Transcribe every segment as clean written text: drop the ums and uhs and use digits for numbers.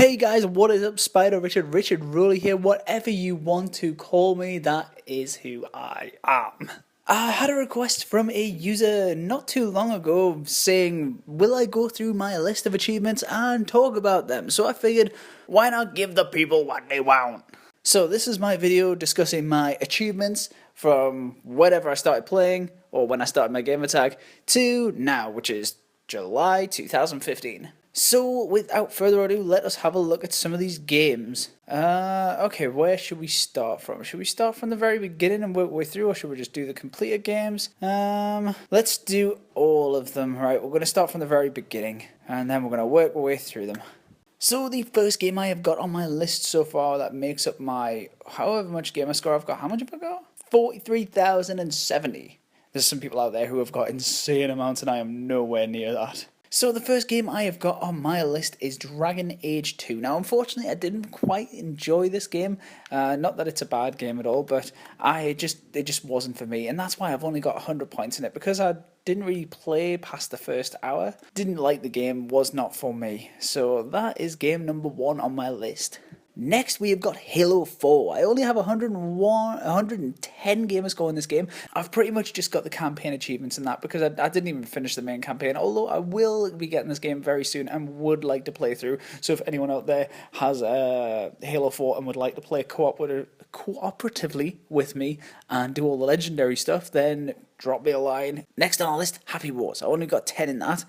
Hey guys, what is up? Spiderrichard, Richard Rowley here. Whatever you want to call me, that is who I am. I had a request from a user not too long ago saying, will I go through my list of achievements and talk about them? So I figured, why not give the people what they want? So this is my video discussing my achievements from whenever I started playing, or when I started my gamertag, to now, which is July 2015. So, without further ado, let us have a look at some of these games. Okay, where should we start from? Should we start from the very beginning and work our way through, or should we just do the completed games? Let's do all of them, right? We're going to start from the very beginning, and then we're going to work our way through them. So, the first game I have got on my list so far that makes up my however much Gamerscore I've got. How much have I got? 43,070. There's some people out there who have got insane amounts, and I am nowhere near that. So the first game I have got on my list is Dragon Age 2. Now, unfortunately, I didn't quite enjoy this game. Not that it's a bad game at all, but it just wasn't for me. And that's why I've only got 100 points in it, because I didn't really play past the first hour. Didn't like the game, was not for me. So that is game number 1 on my list. Next, we have got Halo 4. I only have 110 Gamerscore in this game. I've pretty much just got the campaign achievements in that because I didn't even finish the main campaign, although I will be getting this game very soon and would like to play through. So if anyone out there has Halo 4 and would like to play cooperatively with me and do all the legendary stuff, then drop me a line. Next on our list, Happy Wars. I only got 10 in that.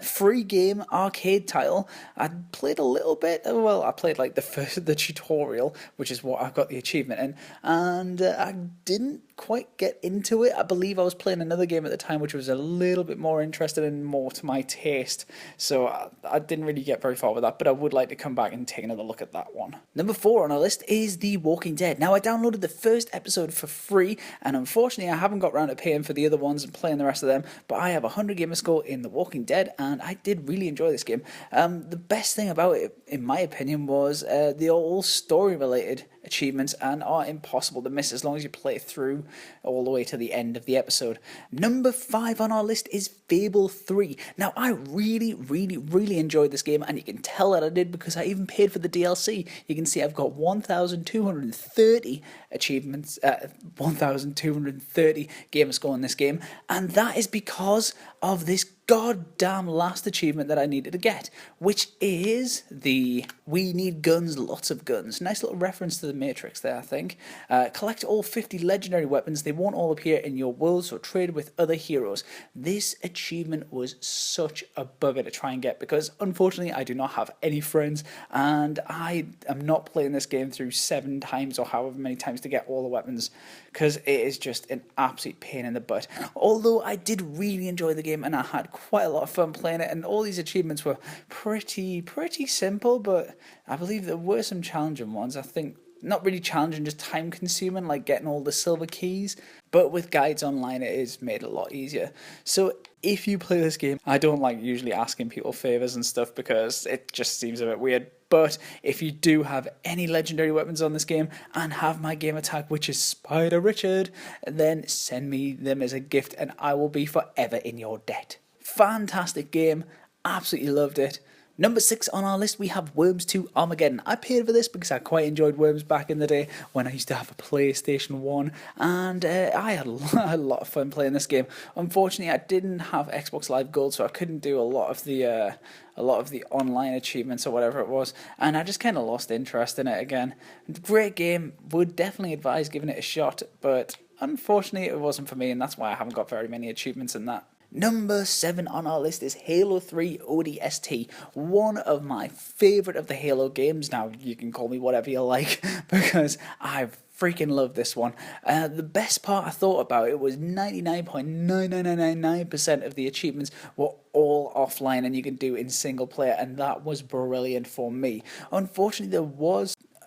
Free game arcade title. I played a little bit. Well, I played like the tutorial, which is what I've got the achievement in, and I didn't quite get into it. I believe I was playing another game at the time which was a little bit more interested and more to my taste, so I didn't really get very far with that, but I would like to come back and take another look at that one. Number 4 on our list is The Walking Dead. Now, I downloaded the first episode for free, and unfortunately I haven't got around to paying for the other ones and playing the rest of them, but I have 100 Gamerscore in The Walking Dead, and I did really enjoy this game. The best thing about it, in my opinion, was the all story-related achievements and are impossible to miss as long as you play through all the way to the end of the episode. Number 5 on our list is Fable 3. Now, I really enjoyed this game, and you can tell that I did because I even paid for the DLC. You can see I've got 1,230 achievements, 1,230 Gamerscore in this game, and that is because of this goddamn last achievement that I needed to get, which is the We Need Guns, Lots of Guns. Nice little reference to the Matrix there, I think. Collect all 50 legendary weapons. They won't all appear in your world, so trade with other heroes. This achievement was such a bugger to try and get because, unfortunately, I do not have any friends, and I am not playing this game through 7 times or however many times to get all the weapons, because it is just an absolute pain in the butt. Although I did really enjoy the game, and I had quite a lot of fun playing it, and all these achievements were pretty simple, but I believe there were some challenging ones. I think not really challenging, just time consuming, like getting all the silver keys, but with guides online it is made a lot easier. So if you play this game, I don't like usually asking people favors and stuff because it just seems a bit weird, but if you do have any legendary weapons on this game and have my gamer tag, which is Spiderrichard, then send me them as a gift and I will be forever in your debt. Fantastic game, absolutely loved it. Number 6 on our list, we have Worms 2 Armageddon. I paid for this because I quite enjoyed Worms back in the day when I used to have a PlayStation 1, and I had a lot of fun playing this game. Unfortunately, I didn't have Xbox Live Gold, so I couldn't do a lot of the online achievements or whatever it was, and I just kind of lost interest in it again. Great game, would definitely advise giving it a shot, but unfortunately it wasn't for me, and that's why I haven't got very many achievements in that. Number 7 on our list is Halo 3 ODST, one of my favourite of the Halo games. Now, you can call me whatever you like, because I freaking love this one. The best part I thought about it was 99.99999% of the achievements were all offline and you can do in single player, and that was brilliant for me. Unfortunately,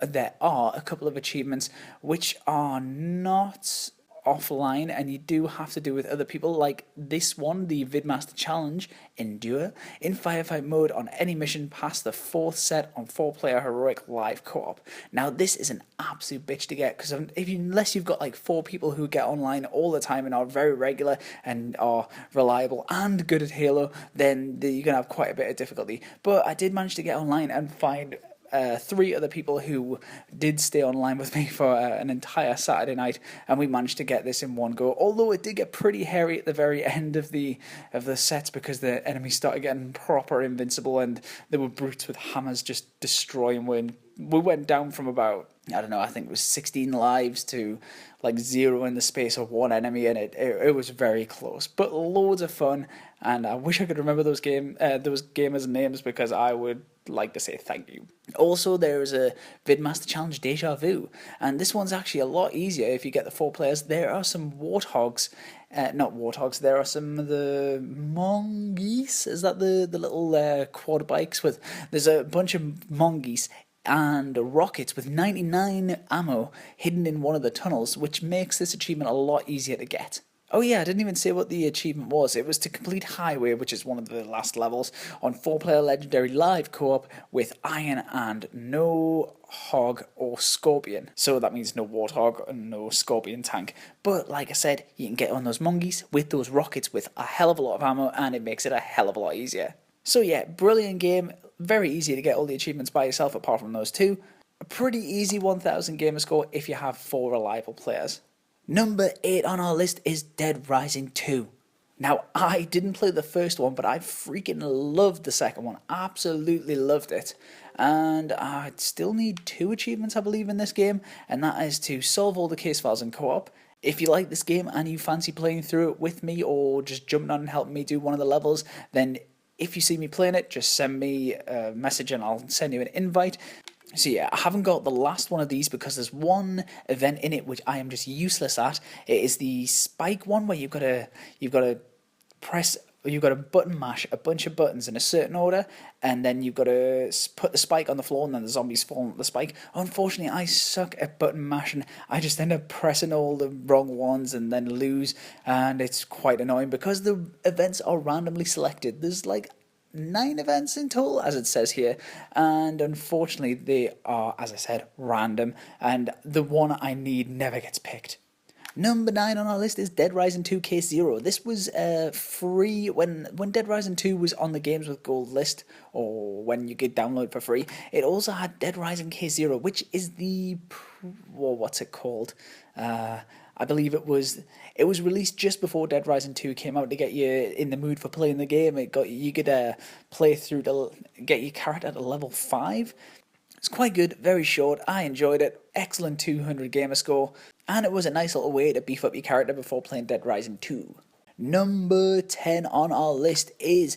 there are a couple of achievements which are not offline and you do have to do with other people, like this one, the Vidmaster Challenge, Endure, in firefight mode on any mission past the 4th set on 4-player heroic live co-op. Now this is an absolute bitch to get, because unless you've got like 4 people who get online all the time and are very regular and are reliable and good at Halo, then you're going to have quite a bit of difficulty. But I did manage to get online and find three other people who did stay online with me for an entire Saturday night, and we managed to get this in one go. Although it did get pretty hairy at the very end of the sets because the enemies started getting proper invincible, and there were brutes with hammers just destroying. We went down from about, I don't know, I think it was 16 lives to like 0 in the space of one enemy, and it was very close, but loads of fun. And I wish I could remember those gamers' names because I would like to say thank you. Also, there is a Vidmaster Challenge Deja Vu, and this one's actually a lot easier if you get the 4 players. There are some warthogs, not warthogs, there are some of the mongoose, is that the little quad bikes with, there's a bunch of mongoose and rockets with 99 ammo hidden in one of the tunnels, which makes this achievement a lot easier to get. Oh yeah, I didn't even say what the achievement was. It was to complete Highway, which is one of the last levels, on 4-player Legendary Live Co-op with Iron and no Hog or Scorpion. So that means no Warthog and no Scorpion tank. But like I said, you can get on those monkeys with those rockets with a hell of a lot of ammo, and it makes it a hell of a lot easier. So yeah, brilliant game. Very easy to get all the achievements by yourself apart from those 2. A pretty easy 1000 Gamerscore if you have 4 reliable players. Number 8 on our list is Dead Rising 2. Now, I didn't play the first one, but I freaking loved the second one. Absolutely loved it. And I still need 2 achievements, I believe, in this game, and that is to solve all the case files in co-op. If you like this game and you fancy playing through it with me or just jumping on and helping me do one of the levels, then if you see me playing it, just send me a message and I'll send you an invite. So yeah, I haven't got the last one of these because there's one event in it which I am just useless at. It is the spike one where you've got to button mash a bunch of buttons in a certain order, and then you've got to put the spike on the floor, and then the zombies fall on the spike. Unfortunately, I suck at button mashing. I just end up pressing all the wrong ones and then lose, and it's quite annoying because the events are randomly selected. There's like 9 events in total, as it says here, and unfortunately they are, as I said, random, and the one I need never gets picked. Number 9 on our list is Dead Rising 2 Case Zero. This was free when Dead Rising 2 was on the Games with Gold list, or when you could download for free. It also had Dead Rising Case Zero, which is the, well, what's it called? I believe it was released just before Dead Rising 2 came out to get you in the mood for playing the game. You could play through to get your character to level 5. It's quite good, very short. I enjoyed it. Excellent 200 Gamerscore, and it was a nice little way to beef up your character before playing Dead Rising 2. Number 10 on our list is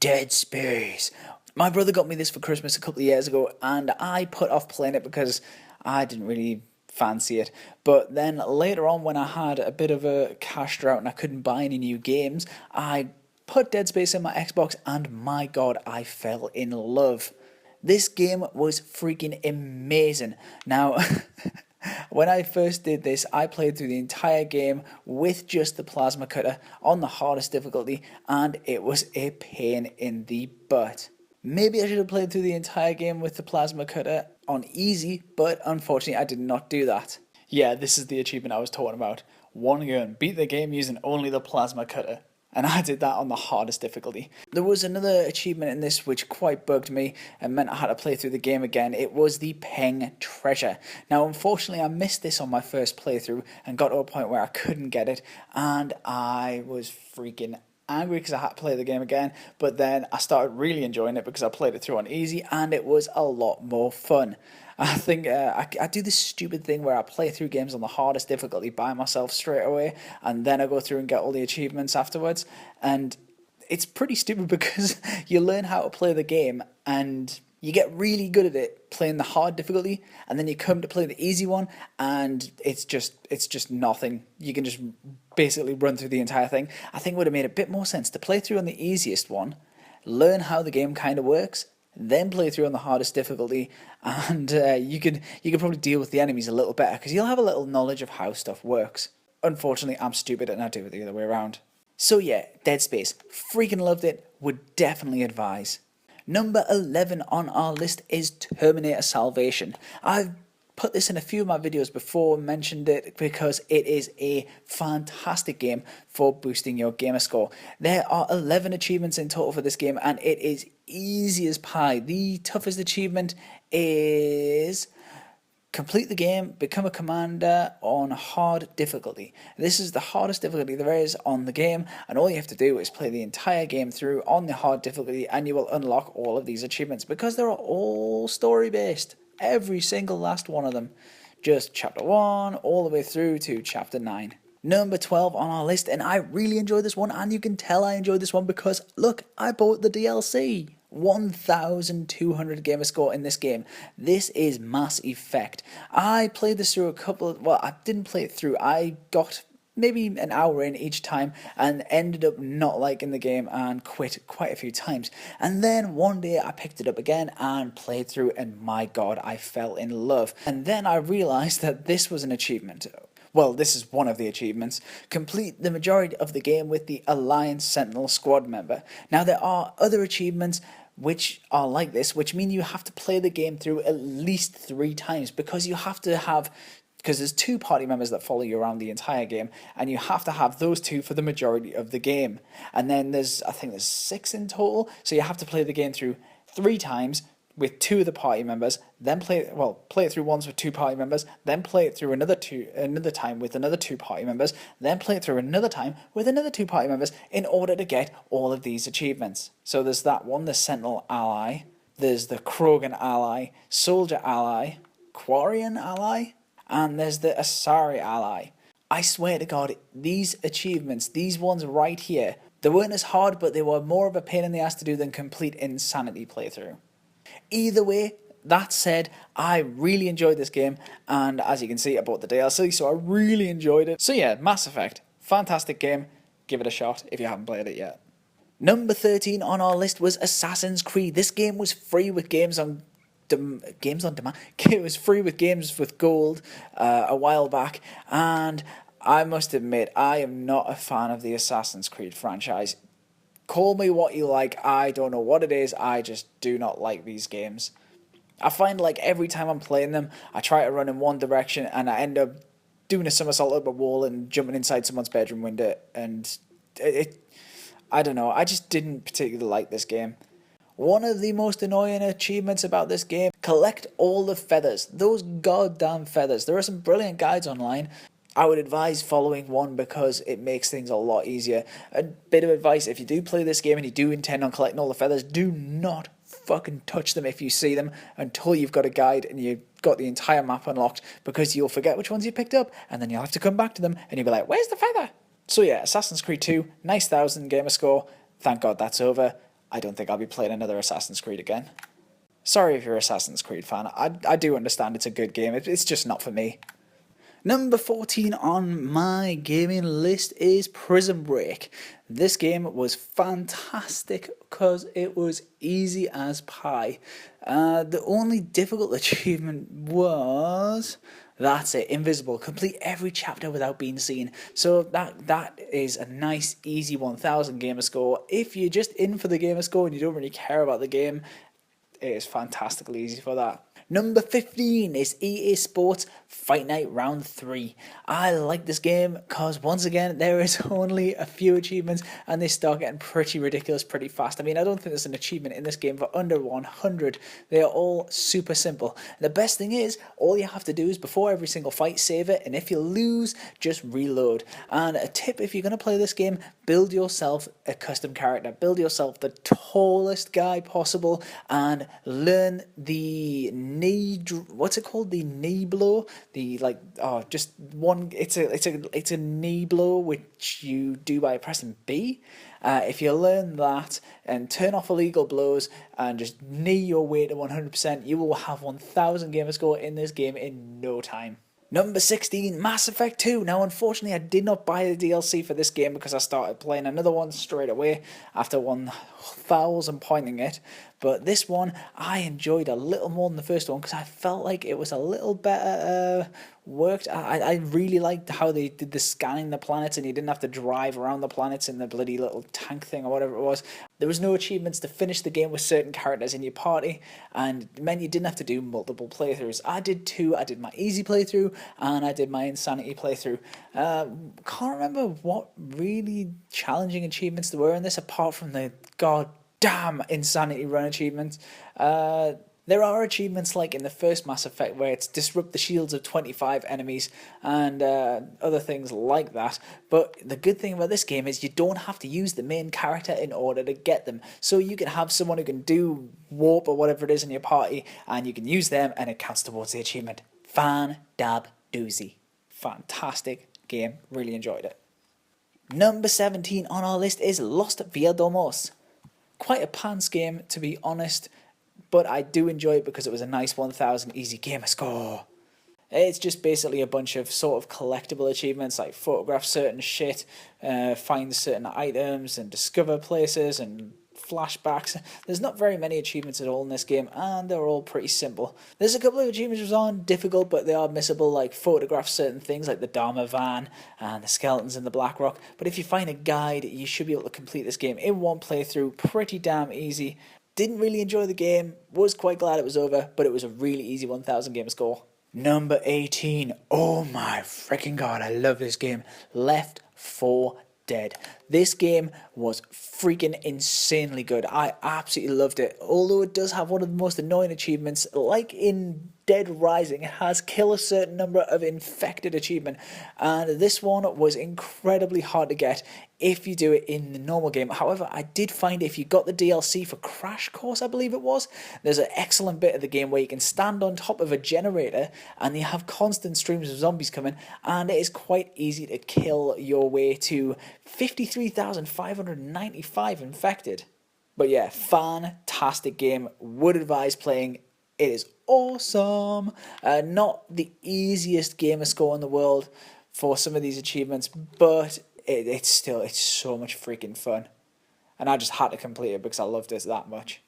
Dead Space. My brother got me this for Christmas a couple of years ago, and I put off playing it because I didn't really fancy it. But then later on, when I had a bit of a cash drought and I couldn't buy any new games, I put Dead Space in my Xbox, and my god, I fell in love. This game was freaking amazing. Now, when I first did this, I played through the entire game with just the plasma cutter on the hardest difficulty, and it was a pain in the butt. Maybe I should have played through the entire game with the plasma cutter on easy, but unfortunately I did not do that. Yeah, this is the achievement I was talking about. 1 gun, beat the game using only the plasma cutter. And I did that on the hardest difficulty. There was another achievement in this which quite bugged me and meant I had to play through the game again. It was the Peng Treasure. Now, unfortunately, I missed this on my first playthrough and got to a point where I couldn't get it, and I was freaking angry because I had to play the game again. But then I started really enjoying it because I played it through on easy, and it was a lot more fun. I think I do this stupid thing where I play through games on the hardest difficulty by myself straight away, and then I go through and get all the achievements afterwards. And it's pretty stupid because you learn how to play the game and you get really good at it playing the hard difficulty, and then you come to play the easy one and it's just nothing. You can just basically run through the entire thing. I think it would have made a bit more sense to play through on the easiest one, learn how the game kind of works, then play through on the hardest difficulty, and you could probably deal with the enemies a little better because you'll have a little knowledge of how stuff works. Unfortunately, I'm stupid and I do it the other way around. So yeah, Dead Space, freaking loved it, would definitely advise. Number 11 on our list is Terminator Salvation. I've put this in a few of my videos before, mentioned it because it is a fantastic game for boosting your gamer score. There are 11 achievements in total for this game, and it is easy as pie. The toughest achievement is complete the game, become a commander on hard difficulty. This is the hardest difficulty there is on the game, and all you have to do is play the entire game through on the hard difficulty, and you will unlock all of these achievements because they're all story based. Every single last one of them. Just chapter 1 all the way through to chapter 9. Number 12 on our list, and I really enjoyed this one, and you can tell I enjoyed this one because, look, I bought the DLC. 1,200 gamer score in this game. This is Mass Effect. I played this through I didn't play it through. I got maybe an hour in each time and ended up not liking the game and quit quite a few times. And then one day I picked it up again and played through, and my god, I fell in love. And then I realised that this was an achievement. Well, this is one of the achievements. Complete the majority of the game with the Alliance Sentinel squad member. Now, there are other achievements which are like this, which mean you have to play the game through at least 3 times, because there's 2 party members that follow you around the entire game, and you have to have those 2 for the majority of the game. And then I think there's 6 in total, so you have to play the game through 3 times with 2 of the party members, then play it through once with 2 party members, then play it through another time with another 2 party members, then play it through another time with another 2 party members in order to get all of these achievements. So there's that one, the Sentinel Ally, there's the Krogan Ally, Soldier Ally, Quarian Ally, and there's the Asari Ally. I swear to God, these achievements, these ones right here, they weren't as hard, but they were more of a pain in the ass to do than complete Insanity playthrough. Either way, that said, I really enjoyed this game, and as you can see, I bought the DLC, so I really enjoyed it. So yeah, Mass Effect, fantastic game. Give it a shot if you haven't played it yet. Number 13 on our list was Assassin's Creed. This game was free with Games on Demand. It was free with Games with Gold a while back, and I must admit, I am not a fan of the Assassin's Creed franchise. Call me what you like, I don't know what it is, I just do not like these games. I find like every time I'm playing them, I try to run in one direction and I end up doing a somersault up a wall and jumping inside someone's bedroom window, and I don't know, I just didn't particularly like this game. One of the most annoying achievements about this game, collect all the feathers, those goddamn feathers. There are some brilliant guides online. I would advise following one because it makes things a lot easier. A bit of advice, if you do play this game and you do intend on collecting all the feathers, do not fucking touch them if you see them until you've got a guide and you've got the entire map unlocked, because you'll forget which ones you picked up and then you'll have to come back to them and you'll be like, where's the feather? So yeah, Assassin's Creed 2, nice 1,000 gamer score. Thank God that's over. I don't think I'll be playing another Assassin's Creed again. Sorry if you're an Assassin's Creed fan. I do understand it's a good game. It's just not for me. Number 14 on my gaming list is Prison Break. This game was fantastic because it was easy as pie. The only difficult achievement was... That's it, invisible. Complete every chapter without being seen. So that is a nice, easy 1,000 gamer score. If you're just in for the gamer score and you don't really care about the game, it is fantastically easy for that. Number 15 is EA Sports Fight Night Round 3. I like this game because, once again, there is only a few achievements and they start getting pretty ridiculous pretty fast. I mean, I don't think there's an achievement in this game for under 100. They are all super simple. The best thing is, all you have to do is, before every single fight, save it, and if you lose, just reload. And a tip, if you're going to play this game, build yourself a custom character. Build yourself the tallest guy possible and learn the what's it called? The knee blow? It's a knee blow which you do by pressing B. If you learn that and turn off illegal blows and just knee your way to 100%, you will have 1,000 gamer score in this game in no time. Number 16, Mass Effect 2. Now, unfortunately, I did not buy the DLC for this game because I started playing another one straight away after 1,000 pointing it. But this one, I enjoyed a little more than the first one because I felt like it was a little better worked. I really liked how they did the scanning the planets and you didn't have to drive around the planets in the bloody little tank thing or whatever it was. There was no achievements to finish the game with certain characters in your party, and it meant you didn't have to do multiple playthroughs. I did 2. I did my easy playthrough and I did my insanity playthrough. Can't remember what really challenging achievements there were in this apart from the damn insanity run achievements. There are achievements like in the first Mass Effect where it's disrupt the shields of 25 enemies and other things like that. But the good thing about this game is you don't have to use the main character in order to get them. So you can have someone who can do warp or whatever it is in your party, and you can use them and it counts towards the achievement. Fan dab doozy. Fantastic game. Really enjoyed it. Number 17 on our list is Lost Via Domos. Quite a pants game, to be honest, but I do enjoy it because it was a nice 1000 easy gamer score. It's just basically a bunch of sort of collectible achievements like photograph certain shit, find certain items and discover places and flashbacks. There's not very many achievements at all in this game and they're all pretty simple. There's a couple of achievements which aren't difficult but they are missable, like photograph certain things like the Dharma van and the skeletons in the Black Rock. But if you find a guide you should be able to complete this game in one playthrough, pretty damn easy. Didn't really enjoy the game, was quite glad it was over, but it was a really easy 1000 gamer score. Number 18, oh my freaking god, I love this game, Left 4 Dead. This game was freaking insanely good. I absolutely loved it. Although it does have one of the most annoying achievements, like in Dead Rising, it has kill a certain number of infected achievement. And this one was incredibly hard to get if you do it in the normal game. However, I did find if you got the DLC for Crash Course, I believe it was, there's an excellent bit of the game where you can stand on top of a generator and you have constant streams of zombies coming, and it is quite easy to kill your way to 53,595 infected. But yeah, fantastic game. Would advise playing. It is awesome. Not the easiest gamer score in the world for some of these achievements, but it's so much freaking fun. And I just had to complete it because I loved it that much.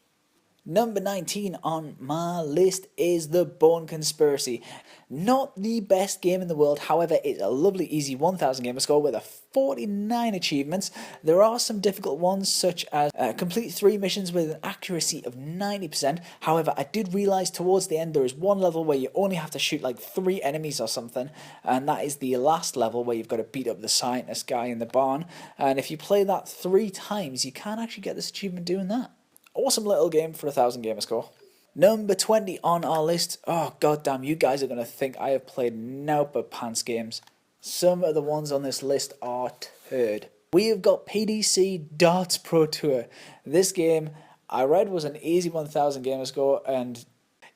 Number 19 on my list is The Bone Conspiracy. Not the best game in the world, however, it's a lovely easy 1000 gamer score with a 49 achievements. There are some difficult ones such as complete 3 missions with an accuracy of 90%. However, I did realise towards the end there is one level where you only have to shoot like 3 enemies or something, and that is the last level where you've got to beat up the scientist guy in the barn. And if you play that 3 times, you can actually get this achievement doing that. Awesome little game for 1000 gamer score. Number 20 on our list. Oh goddamn, you guys are going to think I have played nout but pants games. Some of the ones on this list are turd. We have got PDC Darts Pro Tour. This game I read was an easy 1000 gamer score, and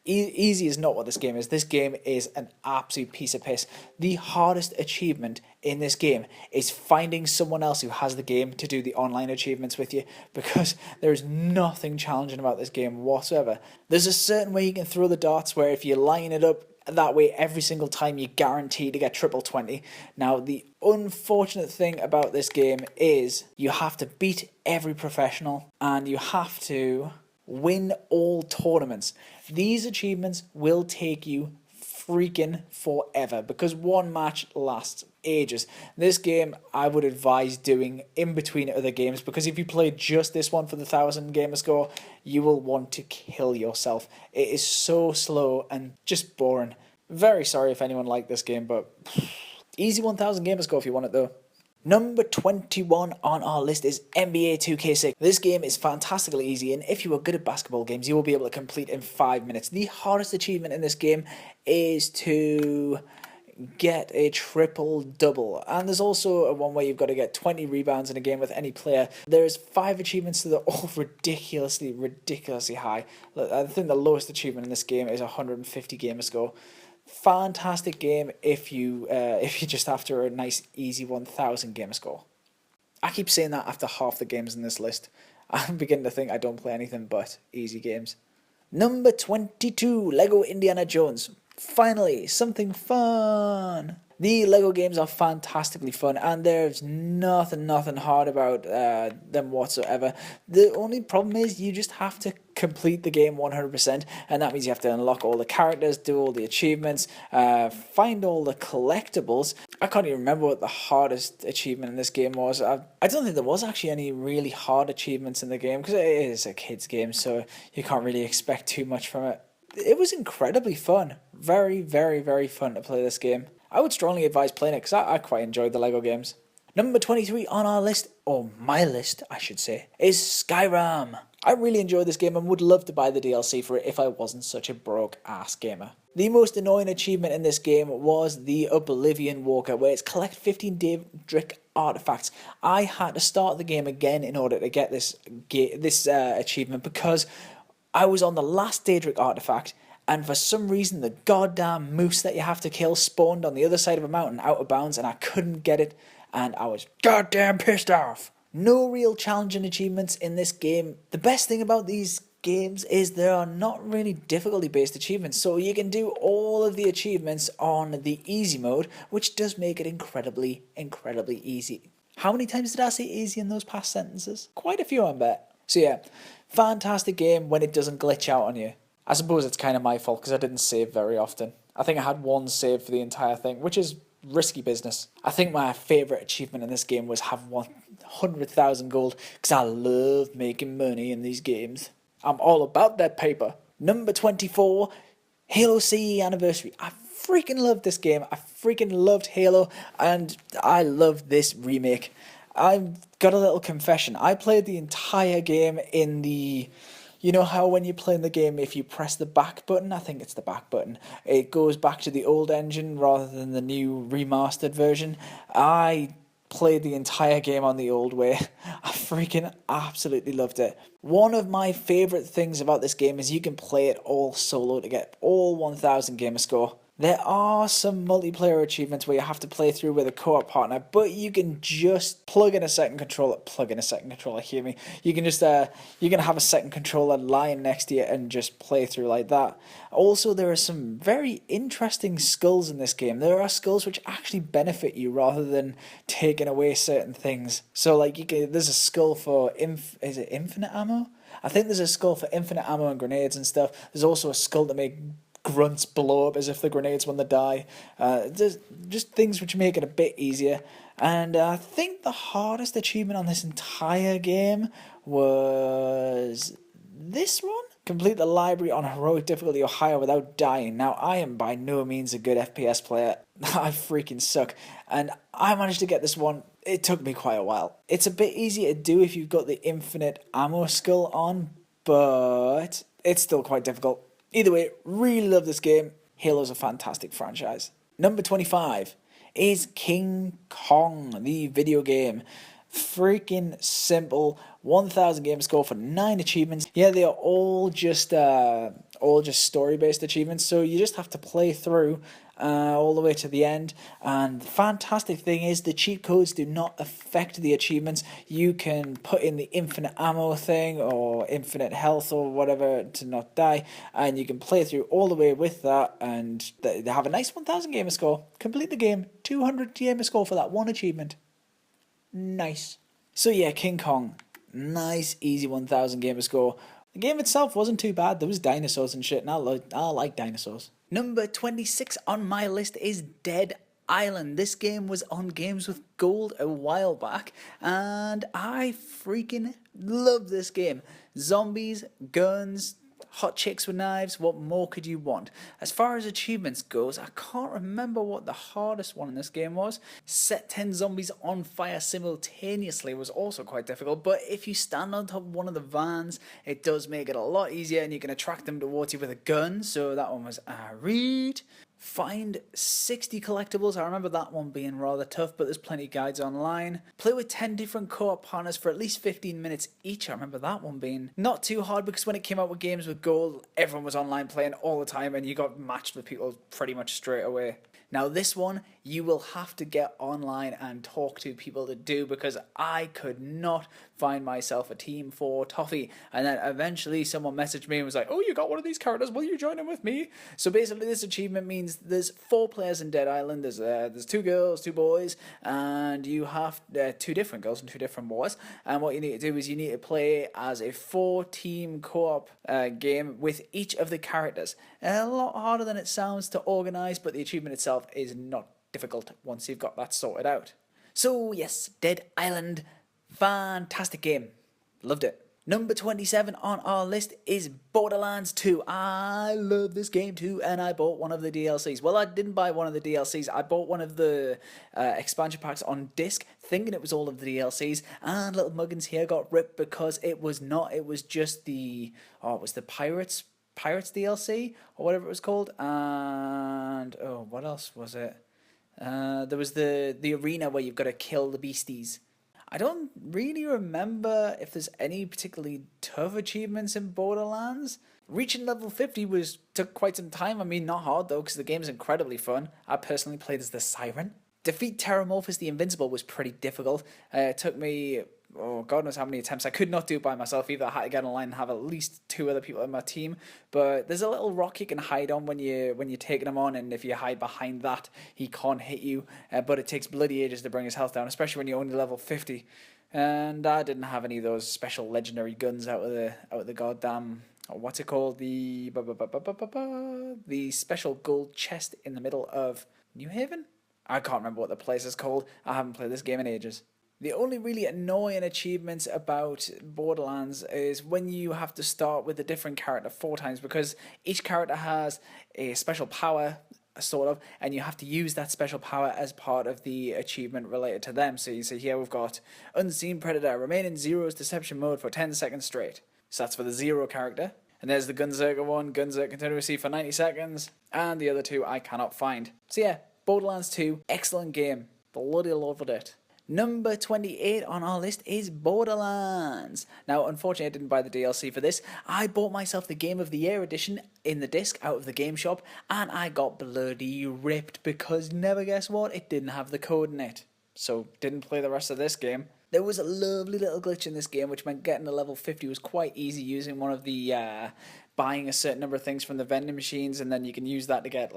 easy is not what this game is. This game is an absolute piece of piss. The hardest achievement in this game is finding someone else who has the game to do the online achievements with you, because there is nothing challenging about this game whatsoever. There's a certain way you can throw the darts where if you line it up that way every single time you guarantee to get triple 20. Now the unfortunate thing about this game is you have to beat every professional and you have to win all tournaments. These achievements will take you freaking forever because one match lasts ages. This game I would advise doing in between other games, because if you play just this one for the 1000 gamer score, you will want to kill yourself. It is so slow and just boring. Very sorry if anyone liked this game, but easy 1000 gamer score if you want it though. Number 21 on our list is NBA 2K6. This game is fantastically easy, and if you are good at basketball games, you will be able to complete in 5 minutes. The hardest achievement in this game is to get a triple-double, and there's also one where you've got to get 20 rebounds in a game with any player. There's 5 achievements that are all ridiculously high. I think the lowest achievement in this game is 150 gamer score. Fantastic game if you just after a nice easy 1000 gamer score. I keep saying that after half the games in this list. I'm beginning to think I don't play anything but easy games. Number 22, Lego Indiana Jones. Finally, something fun. The Lego games are fantastically fun, and there's nothing hard about them whatsoever. The only problem is you just have to complete the game 100%, and that means you have to unlock all the characters, do all the achievements, find all the collectibles. I can't even remember what the hardest achievement in this game was. I don't think there was actually any really hard achievements in the game, because it is a kid's game, so you can't really expect too much from it. It was incredibly fun. Very fun to play this game. I would strongly advise playing it because I quite enjoyed the Lego games. Number 23 on our list, or my list I should say, is Skyrim. I really enjoyed this game and would love to buy the DLC for it if I wasn't such a broke ass gamer. The most annoying achievement in this game was the Oblivion Walker, where it's collect 15 Daedric artifacts. I had to start the game again in order to get this achievement because I was on the last Daedric artifact, and for some reason the goddamn moose that you have to kill spawned on the other side of a mountain out of bounds, and I couldn't get it, and I was goddamn pissed off. No real challenging achievements in this game. The best thing about these games is there are not really difficulty based achievements, so you can do all of the achievements on the easy mode, which does make it incredibly easy. How many times did I say easy in those past sentences? Quite a few, I bet. So yeah, fantastic game when it doesn't glitch out on you. I suppose it's kind of my fault because I didn't save very often. I think I had one save for the entire thing, which is risky business. I think my favourite achievement in this game was have 100,000 gold, because I love making money in these games. I'm all about that paper. Number 24, Halo CE Anniversary. I freaking loved this game. I freaking loved Halo, and I loved this remake. I've got a little confession. I played the entire game in the... You know how when you play in the game, if you press the back button, I think it's the back button, it goes back to the old engine rather than the new remastered version? I played the entire game on the old way. I freaking absolutely loved it. One of my favourite things about this game is you can play it all solo to get all 1000 Gamerscore. There are some multiplayer achievements where you have to play through with a co-op partner, but you can just plug in a second controller, hear me. You can just, you can have a second controller lying next to you and just play through like that. Also, there are some very interesting skills in this game. There are skills which actually benefit you rather than taking away certain things. So like, there's a skill for, is it infinite ammo? I think there's a skill for infinite ammo and grenades and stuff. There's also a skill to make grunts blow up as if the grenades when they die. There's just things which make it a bit easier. And I think the hardest achievement on this entire game was this one. Complete the library on heroic difficulty or higher without dying. Now, I am by no means a good FPS player. I freaking suck. And I managed to get this one. It took me quite a while. It's a bit easier to do if you've got the infinite ammo skill on, but it's still quite difficult. Either way, really love this game. Halo's a fantastic franchise. Number 25 is King Kong, the video game. Freaking simple. 1000 Gamerscore for 9 achievements. Yeah, they are all just story-based achievements, so you just have to play through all the way to the end. And the fantastic thing is the cheat codes do not affect the achievements. You can put in the infinite ammo thing or infinite health or whatever to not die, and you can play through all the way with that, and they have a nice 1000 Gamerscore. Complete the game, 200 Gamerscore for that one achievement. Nice. So yeah, King Kong. Nice, easy 1000 Gamerscore. The game itself wasn't too bad. There was dinosaurs and shit, and I like dinosaurs. Number 26 on my list is Dead Island. This game was on Games with Gold a while back, and I freaking love this game. Zombies, guns, hot chicks with knives, what more could you want? As far as achievements goes, I can't remember what the hardest one in this game was. Set 10 zombies on fire simultaneously was also quite difficult, but if you stand on top of one of the vans, it does make it a lot easier, and you can attract them towards you with a gun, so that one was a read. Find 60 collectibles. I remember that one being rather tough, but there's plenty of guides online. Play with 10 different co-op partners for at least 15 minutes each. I remember that one being not too hard, because when it came out with Games with Gold, everyone was online playing all the time, and you got matched with people pretty much straight away. Now this one, you will have to get online and talk to people to do, because I could not find myself a team for Toffee. And then eventually someone messaged me and was like, oh, you got one of these characters, will you join in with me? So basically this achievement means there's 4 players in Dead Island. There's 2 girls, 2 boys, and you have 2 different girls and 2 different boys. And what you need to do is you need to play as a 4-team co-op game with each of the characters. A lot harder than it sounds to organise, but the achievement itself is not difficult once you've got that sorted out. So yes, Dead Island, fantastic game. Loved it. Number 27 on our list is Borderlands 2. I love this game too, and I bought one of the DLCs. Well, I didn't buy one of the DLCs. I bought one of the expansion packs on disc, thinking it was all of the DLCs, and little Muggins here got ripped because it was not. It was just the, it was the Pirates DLC, or whatever it was called, and, what else was it? There was the arena where you've got to kill the beasties. I don't really remember if there's any particularly tough achievements in Borderlands. Reaching level 50 took quite some time. I mean, not hard though, because the game's incredibly fun. I personally played as the Siren. Defeat Terramorphous the Invincible was pretty difficult. It took me, God knows how many attempts. I could not do it by myself either. I had to get online and have at least 2 other people in my team. But there's a little rock you can hide on when you're taking him on, and if you hide behind that, he can't hit you. But it takes bloody ages to bring his health down, especially when you're only level 50. And I didn't have any of those special legendary guns out of the goddamn, what's it called? The special gold chest in the middle of New Haven? I can't remember what the place is called. I haven't played this game in ages. The only really annoying achievements about Borderlands is when you have to start with a different character 4 times, because each character has a special power, sort of, and you have to use that special power as part of the achievement related to them. So you see here we've got Unseen Predator, remain in Zero's deception mode for 10 seconds straight. So that's for the Zero character. And there's the Gunzerker one, Gunzerk continuously for 90 seconds, and the other 2 I cannot find. So yeah, Borderlands 2, excellent game. Bloody loved it. Number 28 on our list is Borderlands. Now, unfortunately, I didn't buy the DLC for this. I bought myself the Game of the Year edition in the disc out of the game shop, and I got bloody ripped because, never guess what, it didn't have the code in it. So, didn't play the rest of this game. There was a lovely little glitch in this game, which meant getting to level 50 was quite easy using one of the buying a certain number of things from the vending machines, and then you can use that to get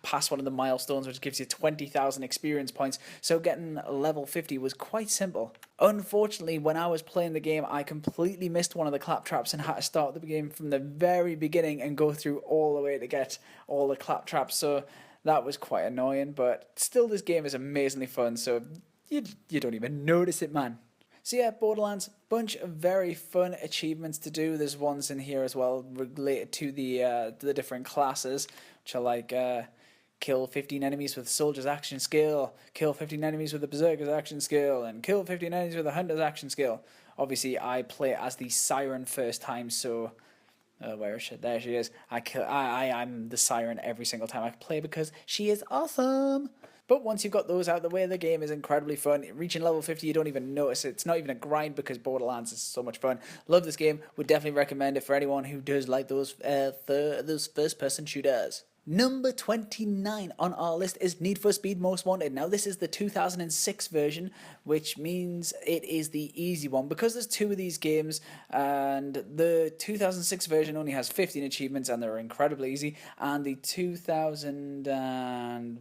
past one of the milestones, which gives you 20,000 experience points. So getting level 50 was quite simple. Unfortunately, when I was playing the game, I completely missed one of the claptraps and had to start the game from the very beginning and go through all the way to get all the claptraps. So that was quite annoying, but still, this game is amazingly fun. So you don't even notice it, man. So yeah, Borderlands, bunch of very fun achievements to do. There's ones in here as well related to the different classes, which are like kill 15 enemies with Soldier's action skill, kill 15 enemies with the Berserker's action skill, and kill 15 enemies with the Hunter's action skill. Obviously, I play as the Siren first time, so where is she? There she is. I'm the Siren every single time I play because she is awesome. But once you've got those out of the way, the game is incredibly fun. Reaching level 50, you don't even notice it. It's not even a grind because Borderlands is so much fun. Love this game. Would definitely recommend it for anyone who does like those first-person shooters. Number 29 on our list is Need for Speed Most Wanted. Now, this is the 2006 version, which means it is the easy one. Because there's 2 of these games, and the 2006 version only has 15 achievements, and they're incredibly easy. And the 2000 and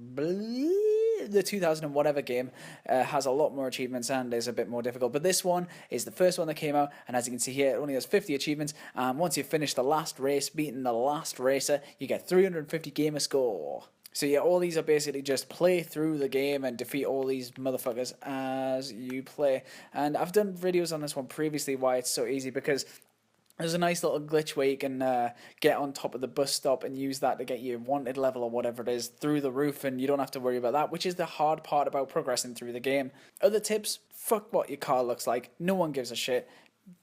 whatever game has a lot more achievements and is a bit more difficult. But this one is the first one that came out, and as you can see here, it only has 50 achievements. And once you finish the last race, beating the last racer, you get 350 Gamerscore. So yeah, all these are basically just play through the game and defeat all these motherfuckers as you play. And I've done videos on this one previously why it's so easy, because there's a nice little glitch where you can get on top of the bus stop and use that to get your wanted level or whatever it is through the roof, and you don't have to worry about that, which is the hard part about progressing through the game. Other tips, fuck what your car looks like. No one gives a shit.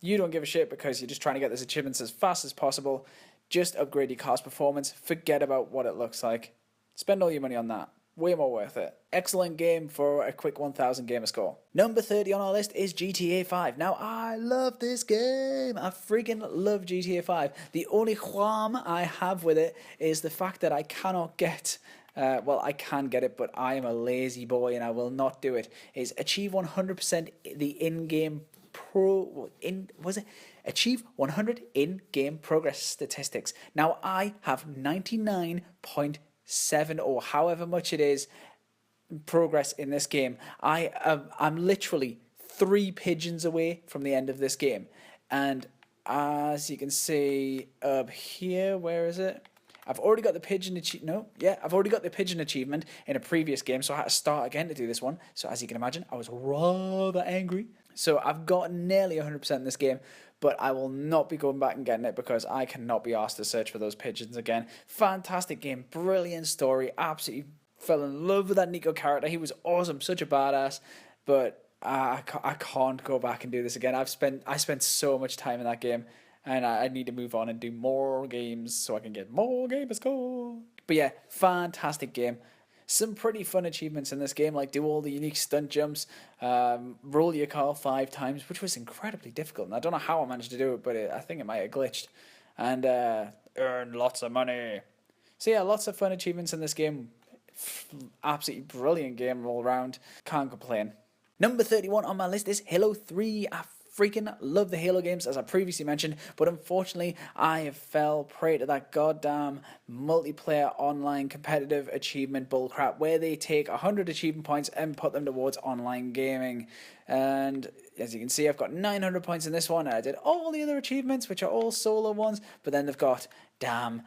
You don't give a shit because you're just trying to get those achievements as fast as possible. Just upgrade your car's performance. Forget about what it looks like. Spend all your money on that. Way more worth it. Excellent game for a quick 1000 Gamerscore. Number 30 on our list is GTA 5. Now, I love this game. I freaking love GTA 5. The only qualm I have with it is the fact that I cannot get... I can get it, but I am a lazy boy and I will not do it. Is achieve 100% the in-game achieve 100 in-game progress statistics. Now, I have 99.7 or however much it is progress in this game. I'm literally 3 pigeons away from the end of this game, and as you can see up here, where is it? I've already got the pigeon I've already got the pigeon achievement in a previous game, so I had to start again to do this one. So as you can imagine, I was rather angry. So I've got nearly 100% in this game, but I will not be going back and getting it because I cannot be asked to search for those pigeons again. Fantastic game, brilliant story, absolutely fell in love with that Nico character. He was awesome, such a badass, but I can't go back and do this again. I spent so much time in that game, and I need to move on and do more games so I can get more Gamerscore. But yeah, fantastic game. Some pretty fun achievements in this game, like do all the unique stunt jumps, roll your car 5 times, which was incredibly difficult. And I don't know how I managed to do it, but I think it might have glitched. And earn lots of money. So yeah, lots of fun achievements in this game. Absolutely brilliant game all around. Can't complain. Number 31 on my list is Halo 3. I freaking love the Halo games, as I previously mentioned, but unfortunately I fell prey to that goddamn multiplayer online competitive achievement bullcrap where they take 100 achievement points and put them towards online gaming. And as you can see, I've got 900 points in this one, and I did all the other achievements, which are all solo ones, but then they've got, earn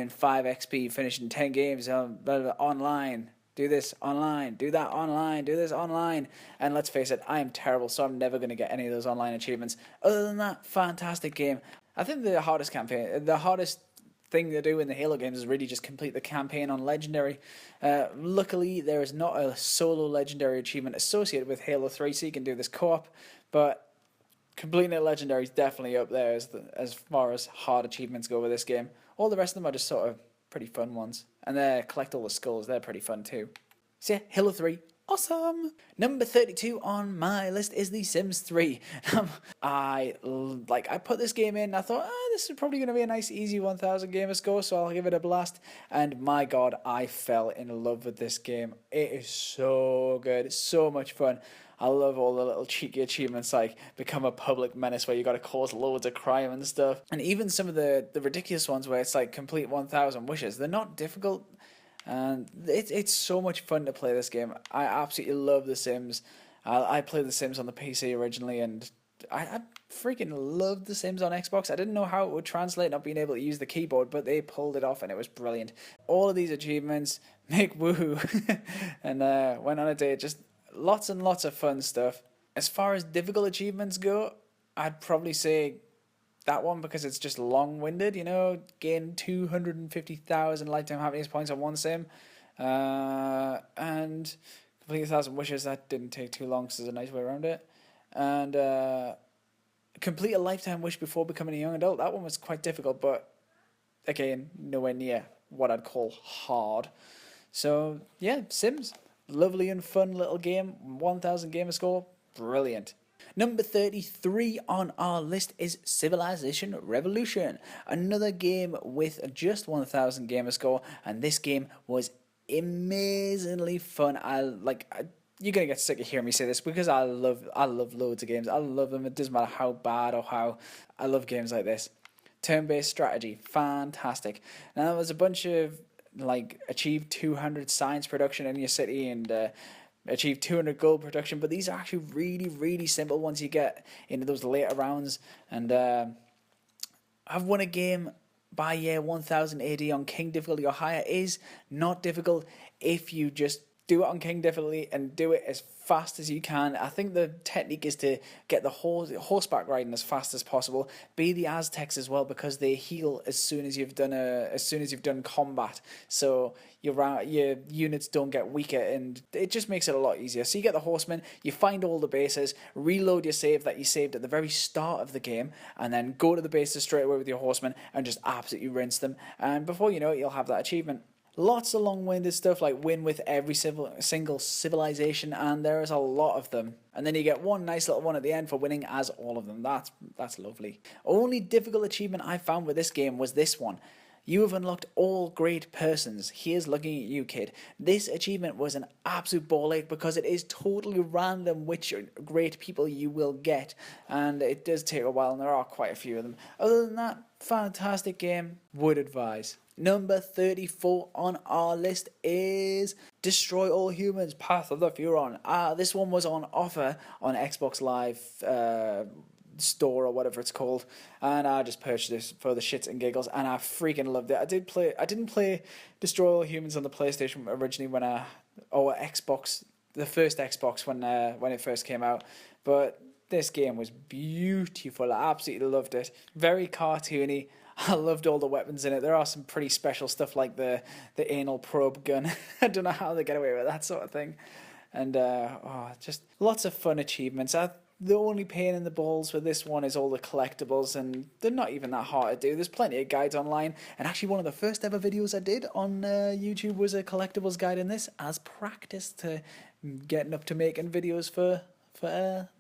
5 XP, finishing 10 games online. Do this online, do that online, do this online. And let's face it, I am terrible, so I'm never going to get any of those online achievements. Other than that, fantastic game. I think the hardest thing to do in the Halo games is really just complete the campaign on Legendary. Luckily, there is not a solo Legendary achievement associated with Halo 3, so you can do this co-op, but completing a Legendary is definitely up there as far as hard achievements go with this game. All the rest of them are just sort of pretty fun ones. And collect all the skulls, they're pretty fun too. So yeah, Halo 3, awesome! Number 32 on my list is The Sims 3. I put this game in, I thought, this is probably going to be a nice easy 1000 gamer score, so I'll give it a blast. And my god, I fell in love with this game. It is so good, it's so much fun. I love all the little cheeky achievements like become a public menace where you got to cause loads of crime and stuff. And even some of the ridiculous ones where it's like complete 1000 wishes. They're not difficult, and it's so much fun to play this game. I absolutely love The Sims. I played The Sims on the PC originally, and I freaking loved The Sims on Xbox. I didn't know how it would translate not being able to use the keyboard, but they pulled it off and it was brilliant. All of these achievements make woohoo. And went on a date, just lots and lots of fun stuff. As far as difficult achievements go, I'd probably say that one because it's just long-winded, gain 250,000 lifetime happiness points on one sim, and complete 1,000 wishes. That didn't take too long, so there's a nice way around it. And complete a lifetime wish before becoming a young adult. That one was quite difficult, but again, nowhere near what I'd call hard. So yeah, Sims. Lovely and fun little game. 1000 gamer score. Brilliant. Number 33 on our list is Civilization Revolution. Another game with just 1000 gamer score, and this game was amazingly fun. You're gonna get sick of hearing me say this because I love loads of games. I love them. It doesn't matter how bad or how. I love games like this. Turn-based strategy, fantastic. Now there was a bunch of achieve 200 science production in your city and achieve 200 gold production, but these are actually really, really simple once you get into those later rounds. And I've won a game by year 1000 AD on King difficulty or higher. It is not difficult if you just do it on King difficulty and do it as fast as you can. I think the technique is to get the horseback riding as fast as possible. Be the Aztecs as well, because they heal as soon as you've done combat. So your units don't get weaker, and it just makes it a lot easier. So you get the horsemen, you find all the bases, reload your save that you saved at the very start of the game, and then go to the bases straight away with your horsemen and just absolutely rinse them. And before you know it, you'll have that achievement. Lots of long-winded stuff like win with every single civilization, and there is a lot of them. And then you get one nice little one at the end for winning as all of them. That's lovely. Only difficult achievement I found with this game was this one. You have unlocked all great persons. Here's looking at you, kid. This achievement was an absolute ball ache because it is totally random which great people you will get. And it does take a while, and there are quite a few of them. Other than that, fantastic game. Would advise. Number 34 on our list is Destroy All Humans, Path of the Furon. This one was on offer on Xbox Live store or whatever it's called, and I just purchased this for the shits and giggles, and I freaking loved it. I didn't play Destroy All Humans on the PlayStation originally or Xbox the first Xbox when it first came out. But this game was beautiful. I absolutely loved it. Very cartoony. I loved all the weapons in it. There are some pretty special stuff like the anal probe gun. I don't know how they get away with that sort of thing. And just lots of fun achievements. The only pain in the balls with this one is all the collectibles, and they're not even that hard to do. There's plenty of guides online, and actually one of the first ever videos I did on YouTube was a collectibles guide in this, as practice to getting up to making videos for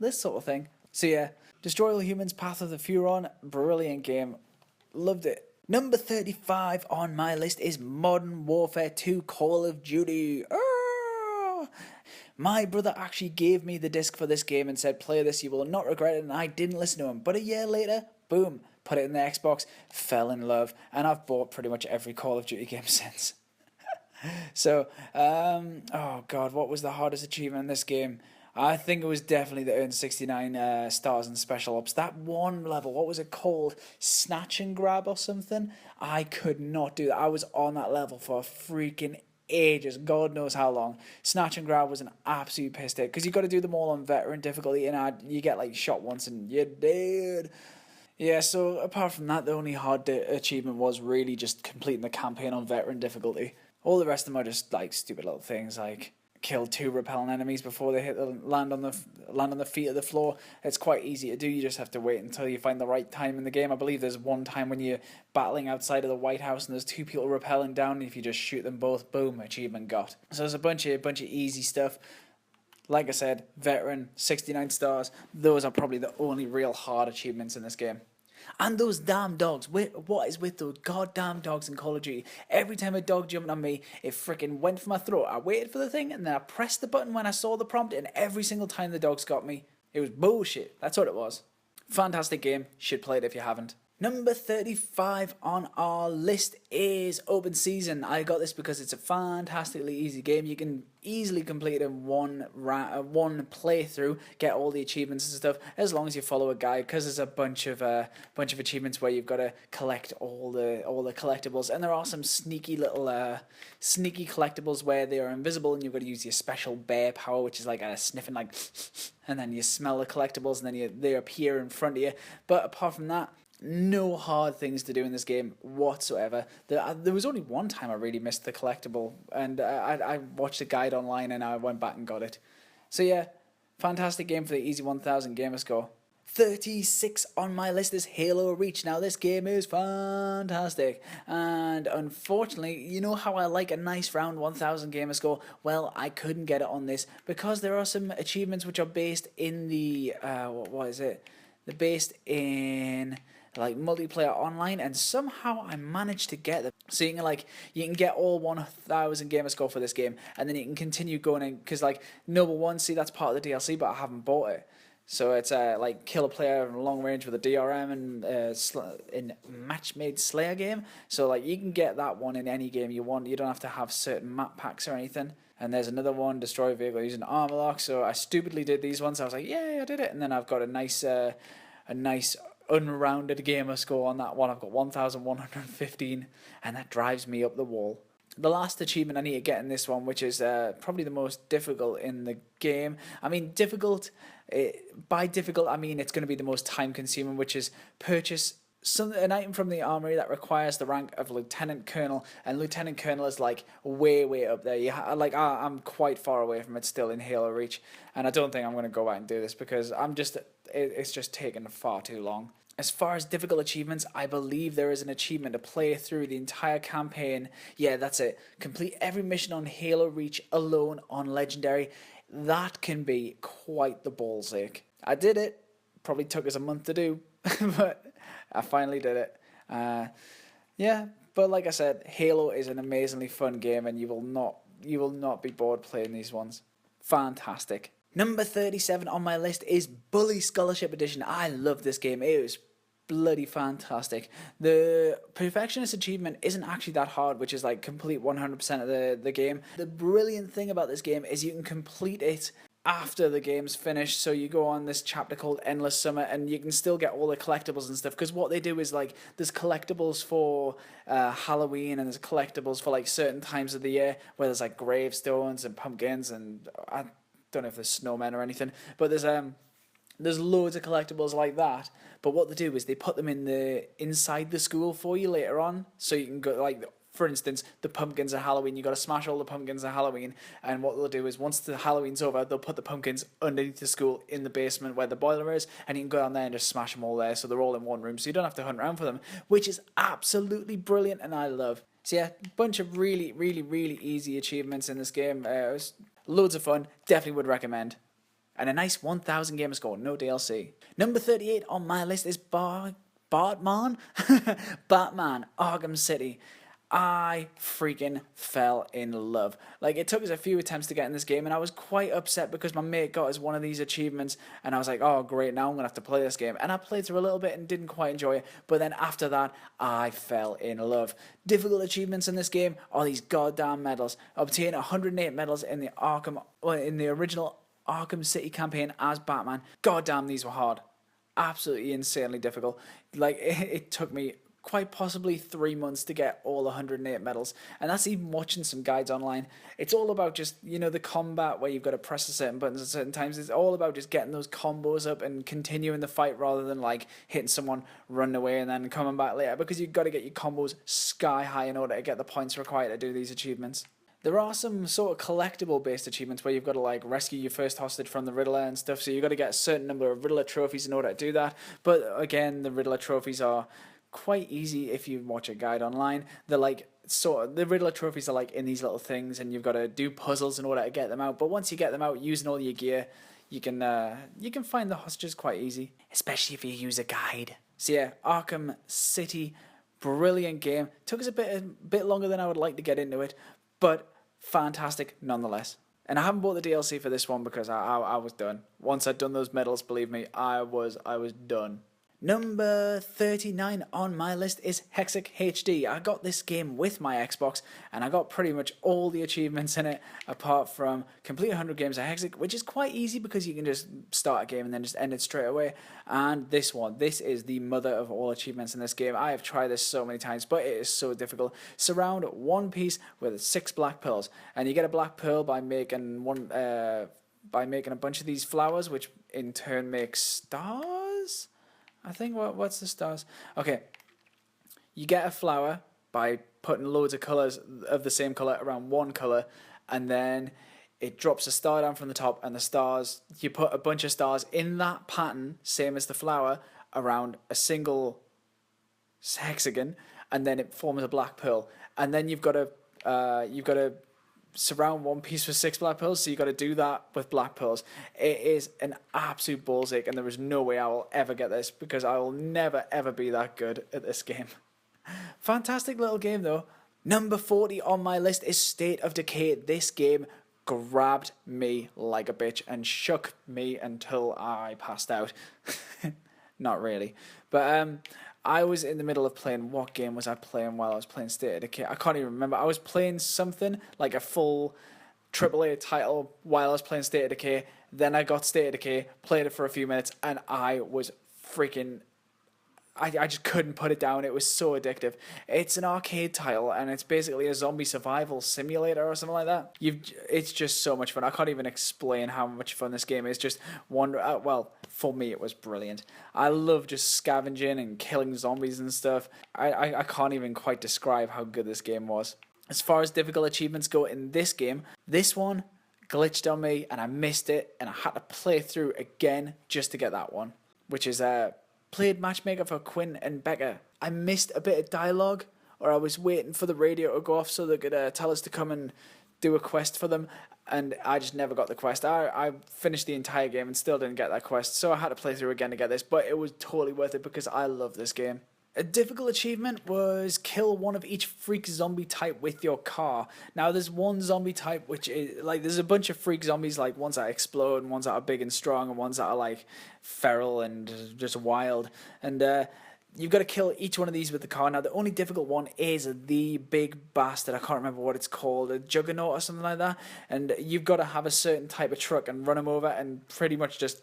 this sort of thing. So yeah, Destroy All Humans, Path of the Furon, brilliant game. Loved it. Number 35 on my list is Modern Warfare 2 Call of Duty. My brother actually gave me the disc for this game and said, play this, you will not regret it, and I didn't listen to him. But a year later, boom, put it in the Xbox, fell in love, and I've bought pretty much every Call of Duty game since. So, oh god, what was the hardest achievement in this game? I think it was definitely the earn 69 stars and special ops. That one level, what was it called? Snatch and grab or something? I could not do that. I was on that level for freaking ages, God knows how long. Snatch and grab was an absolute piss take, because you got to do them all on veteran difficulty, and you get like shot once and you're dead. Yeah, so apart from that, the only hard achievement was really just completing the campaign on veteran difficulty. All the rest of them are just like stupid little things, like kill 2 repellent enemies before they land on the feet of the floor. It's quite easy to do. You just have to wait until you find the right time in the game. I believe there's one time when you're battling outside of the White House and there's 2 people rappelling down, and if you just shoot them both, boom, achievement got. So there's a bunch of easy stuff. Like I said, veteran, 69 stars. Those are probably the only real hard achievements in this game. And those damn dogs. What is with those goddamn dogs in Call of Duty? Every time a dog jumped on me, it freaking went for my throat. I waited for the thing, and then I pressed the button when I saw the prompt, and every single time the dogs got me. It was bullshit. That's what it was. Fantastic game. Should play it if you haven't. Number 35 on our list is Open Season. I got this because it's a fantastically easy game. You can easily complete it in one playthrough, get all the achievements and stuff, as long as you follow a guide, because there's a bunch of achievements where you've got to collect all the collectibles, and there are some sneaky little sneaky collectibles where they are invisible, and you've got to use your special bear power, which is like a sniffing, like, and then you smell the collectibles, and then they appear in front of you. But apart from that, no hard things to do in this game whatsoever. There was only one time I really missed the collectible, and I watched a guide online and I went back and got it. So yeah, fantastic game for the Easy 1000 Gamerscore. 36 on my list is Halo Reach. Now this game is fantastic, and unfortunately, you know how I like a nice round 1000 Gamerscore? Well, I couldn't get it on this because there are some achievements which are based in the what is it? They're based in like multiplayer online, and somehow I managed to get them. So you can get all 1000 Gamerscore for this game, and then you can continue going in, because like Noble 1, see, that's part of the DLC, but I haven't bought it. So it's like kill a player in long range with a DRM and in match-made Slayer game. So like you can get that one in any game you want. You don't have to have certain map packs or anything. And there's another one, destroy a vehicle using armor lock. So I stupidly did these ones. I was like, yeah, I did it. And then I've got a nice unrounded gamer score on that one. I've got 1115, and that drives me up the wall. The last achievement I need to get in this one, which is probably the most difficult in the game. I mean, by difficult, I mean it's going to be the most time-consuming, which is purchase an item from the armory that requires the rank of Lieutenant Colonel, and Lieutenant Colonel is like way up there. I'm quite far away from it still in Halo Reach, and I don't think I'm going to go out and do this because it's just taken far too long. As far as difficult achievements, I believe there is an achievement to play through the entire campaign. Yeah, that's it. Complete every mission on Halo Reach alone on Legendary. That can be quite the ball's ache. I did it. Probably took us a month to do, but I finally did it. Yeah, but like I said, Halo is an amazingly fun game, and you will not be bored playing these ones. Fantastic. Number 37 on my list is Bully Scholarship Edition. I love this game. It was bloody fantastic. The Perfectionist achievement isn't actually that hard, which is like complete 100% of the game. The brilliant thing about this game is you can complete it after the game's finished. So you go on this chapter called Endless Summer, and you can still get all the collectibles and stuff, because what they do is like there's collectibles for Halloween, and there's collectibles for like certain times of the year where there's like gravestones and pumpkins, and don't know if there's snowmen or anything, but there's loads of collectibles like that. But what they do is they put them inside the school for you later on, so you can go, like, for instance, the pumpkins are Halloween. You got to smash all the pumpkins at Halloween, and what they'll do is once the Halloween's over, they'll put the pumpkins underneath the school in the basement where the boiler is, and you can go down there and just smash them all there, so they're all in one room, so you don't have to hunt around for them, which is absolutely brilliant, and I love. So yeah, bunch of really, really, really easy achievements in this game. It was loads of fun. Definitely would recommend. And a nice 1,000 gamer score, no DLC. Number 38 on my list is Batman. Batman Arkham City. I freaking fell in love. Like, it took us a few attempts to get in this game, and I was quite upset because my mate got us one of these achievements, and I was like, oh great, now I'm gonna have to play this game. And I played through a little bit and didn't quite enjoy it, but then after that, I fell in love. Difficult achievements in this game are these goddamn medals. Obtain 108 medals in the original Arkham City campaign as Batman. Goddamn, these were hard. Absolutely insanely difficult. Like, it took me quite possibly 3 months to get all 108 medals, and that's even watching some guides online. It's all about just, the combat where you've got to press a certain buttons at certain times. It's all about just getting those combos up and continuing the fight rather than like hitting someone, running away and then coming back later, because you've got to get your combos sky high in order to get the points required to do these achievements. There are some sort of collectible based achievements where you've got to like rescue your first hostage from the Riddler and stuff, so you've got to get a certain number of Riddler trophies in order to do that. But again, the Riddler trophies are quite easy if you watch a guide online. They're like, the Riddler trophies are like in these little things, and you've got to do puzzles in order to get them out. But once you get them out using all your gear, you can find the hostages quite easy, especially if you use a guide. So yeah, Arkham City, brilliant game. Took us a bit longer than I would like to get into it, but fantastic nonetheless. And I haven't bought the DLC for this one because I was done. Once I'd done those medals, believe me, I was done. Number 39 on my list is Hexic HD. I got this game with my Xbox, and I got pretty much all the achievements in it, apart from complete 100 games of Hexic, which is quite easy because you can just start a game and then just end it straight away. And this is the mother of all achievements in this game. I have tried this so many times, but it is so difficult. Surround one piece with 6 black pearls, and you get a black pearl by making a bunch of these flowers, which in turn make stars. I think, what's the stars? Okay, you get a flower by putting loads of colours of the same colour around one colour, and then it drops a star down from the top, and the stars, you put a bunch of stars in that pattern, same as the flower, around a single hexagon, and then it forms a black pearl. And then you've got to surround one piece with 6 black pearls, so you got to do that with black pearls. It is an absolute balls ache, and there is no way I will ever get this, because I will never ever be that good at this game. Fantastic little game though. Number 40 on my list is State of Decay. This game grabbed me like a bitch and shook me until I passed out. Not really, but I was in the middle of playing, what game was I playing while I was playing State of Decay? I can't even remember. I was playing something like a full AAA title while I was playing State of Decay. Then I got State of Decay, played it for a few minutes, and I was freaking... I just couldn't put it down. It was so addictive. It's an arcade title, and it's basically a zombie survival simulator or something like that. It's just so much fun. I can't even explain how much fun this game is. Just well, for me, it was brilliant. I love just scavenging and killing zombies and stuff. I can't even quite describe how good this game was. As far as difficult achievements go in this game, this one glitched on me, and I missed it, and I had to play through again just to get that one, which is played matchmaker for Quinn and Becca. I missed a bit of dialogue, or I was waiting for the radio to go off so they could tell us to come and do a quest for them, and I just never got the quest. I finished the entire game and still didn't get that quest, so I had to play through again to get this, but it was totally worth it because I love this game. A difficult achievement was kill one of each freak zombie type with your car. Now there's one zombie type which is like, there's a bunch of freak zombies, like ones that explode and ones that are big and strong and ones that are like feral and just wild, and you've got to kill each one of these with the car. Now the only difficult one is the big bastard, I can't remember what it's called, a juggernaut or something like that, and you've got to have a certain type of truck and run him over and pretty much just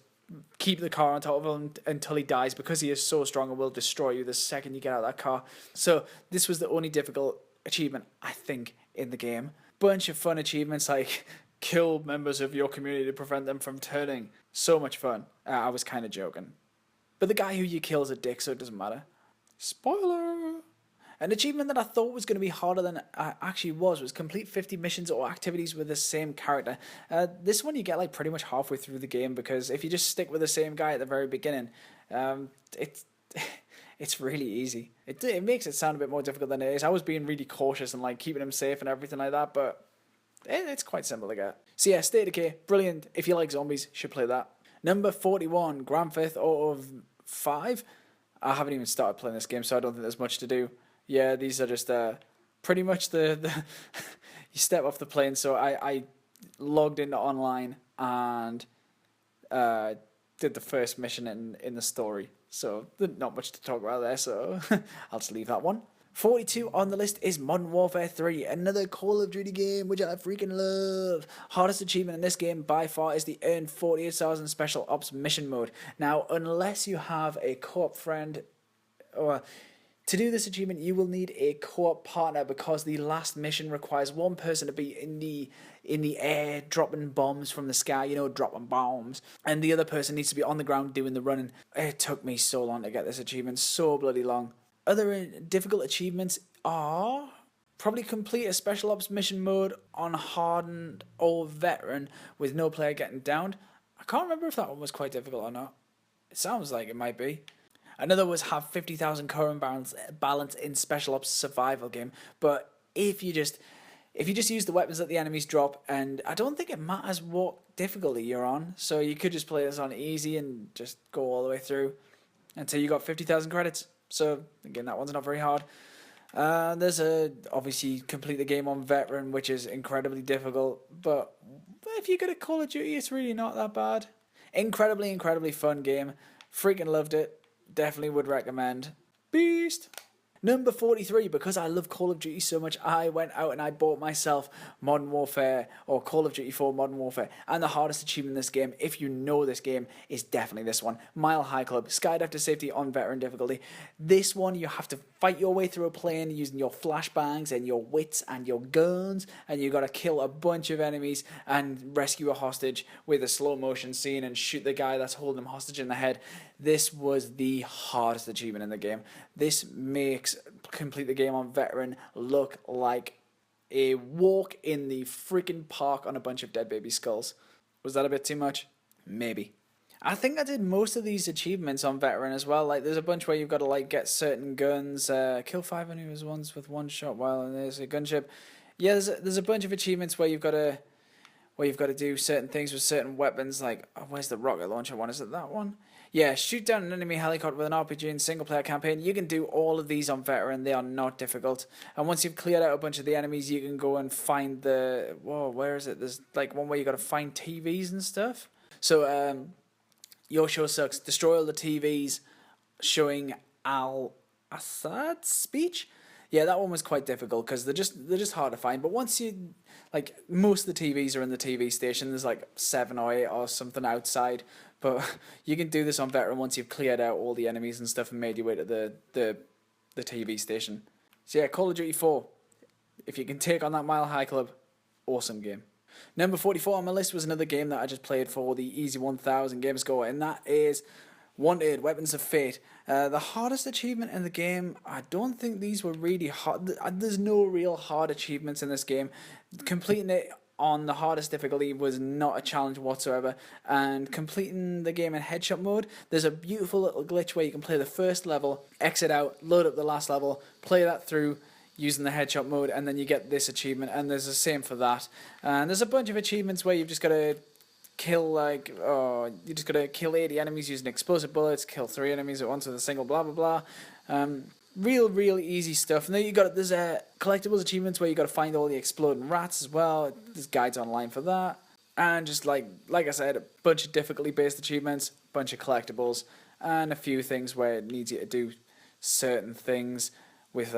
keep the car on top of him until he dies, because he is so strong and will destroy you the second you get out of that car. So this was the only difficult achievement, I think, in the game. Bunch of fun achievements like kill members of your community to prevent them from turning. So much fun. I was kind of joking. But the guy who you kill is a dick, so it doesn't matter. Spoiler! An achievement that I thought was going to be harder than it actually was complete 50 missions or activities with the same character. This one you get like pretty much halfway through the game, because if you just stick with the same guy at the very beginning, it's really easy. It makes it sound a bit more difficult than it is. I was being really cautious and like keeping him safe and everything like that, but it's quite simple to get. So yeah, State of Decay, brilliant. If you like zombies, should play that. Number 41, Grand Theft Auto 5. I haven't even started playing this game, so I don't think there's much to do. Yeah, these are just pretty much the you step off the plane. So I logged into online and did the first mission in the story. So not much to talk about there, so I'll just leave that one. 42 on the list is Modern Warfare 3, another Call of Duty game which I freaking love. Hardest achievement in this game by far is the Earn 48,000 Special Ops Mission Mode. Now, unless you have a co-op friend, or to do this achievement, you will need a co-op partner, because the last mission requires one person to be in the air dropping bombs from the sky, dropping bombs, and the other person needs to be on the ground doing the running. It took me so long to get this achievement, so bloody long. Other difficult achievements are probably complete a Special Ops mission mode on Hardened or Veteran with no player getting downed. I can't remember if that one was quite difficult or not. It sounds like it might be. Another was have 50,000 current balance in Special Ops survival game. But if you just use the weapons that the enemies drop, and I don't think it matters what difficulty you're on, so you could just play this on easy and just go all the way through until you got 50,000 credits. So again, that one's not very hard. There's obviously complete the game on Veteran, which is incredibly difficult, but if you're good at Call of Duty, it's really not that bad. Incredibly fun game. Freaking loved it. Definitely would recommend. Beast! Number 43, because I love Call of Duty so much, I went out and I bought myself Modern Warfare, or Call of Duty 4 Modern Warfare, and the hardest achievement in this game, if you know this game, is definitely this one. Mile High Club, Skydive to Safety on Veteran difficulty. This one, you have to fight your way through a plane using your flashbangs and your wits and your guns, and you got to kill a bunch of enemies and rescue a hostage with a slow motion scene and shoot the guy that's holding him hostage in the head. This was the hardest achievement in the game. This makes complete the game on Veteran look like a walk in the freaking park on a bunch of dead baby skulls. Was that a bit too much? Maybe. I think I did most of these achievements on Veteran as well. Like, there's a bunch where you've got to like get certain guns, kill 5 enemies once with one shot while there's a gunship. Yeah, there's a bunch of achievements where you've got to do certain things with certain weapons. Like, where's the rocket launcher one? Is it that one? Yeah, shoot down an enemy helicopter with an RPG in single-player campaign. You can do all of these on Veteran. They are not difficult. And once you've cleared out a bunch of the enemies, you can go and find the... Whoa, where is it? There's like one where you got to find TVs and stuff. So, Your Show Sucks. Destroy all the TVs showing Al-Assad's speech. Yeah, that one was quite difficult because they're just hard to find. But once you, like, most of the TVs are in the TV station. There's like 7 or 8 or something outside. But you can do this on Veteran once you've cleared out all the enemies and stuff and made your way to the TV station. So yeah, Call of Duty 4. If you can take on that Mile High Club, awesome game. Number 44 on my list was another game that I just played for the Easy 1000 Gamerscore, and that is Wanted, Weapons of Fate. The hardest achievement in the game, I don't think these were really hard. There's no real hard achievements in this game. Completing it on the hardest difficulty was not a challenge whatsoever, and completing the game in headshot mode, there's a beautiful little glitch where you can play the first level, exit out, load up the last level, play that through using the headshot mode, and then you get this achievement, and there's the same for that. And there's a bunch of achievements where you've just got to kill you just gotta kill 80 enemies using explosive bullets, kill 3 enemies at once with a single blah blah blah. Real easy stuff. And then there's collectibles achievements where you got to find all the exploding rats as well. There's guides online for that, and just like I said, a bunch of difficulty based achievements, a bunch of collectibles, and a few things where it needs you to do certain things with